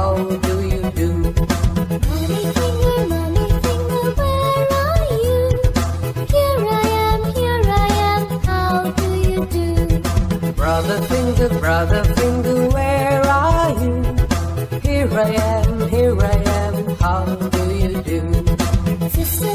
how do you do? Mommy finger, where are you? Here I am, how do you do? Brother finger, where are you? Here I am, how do you do? Sister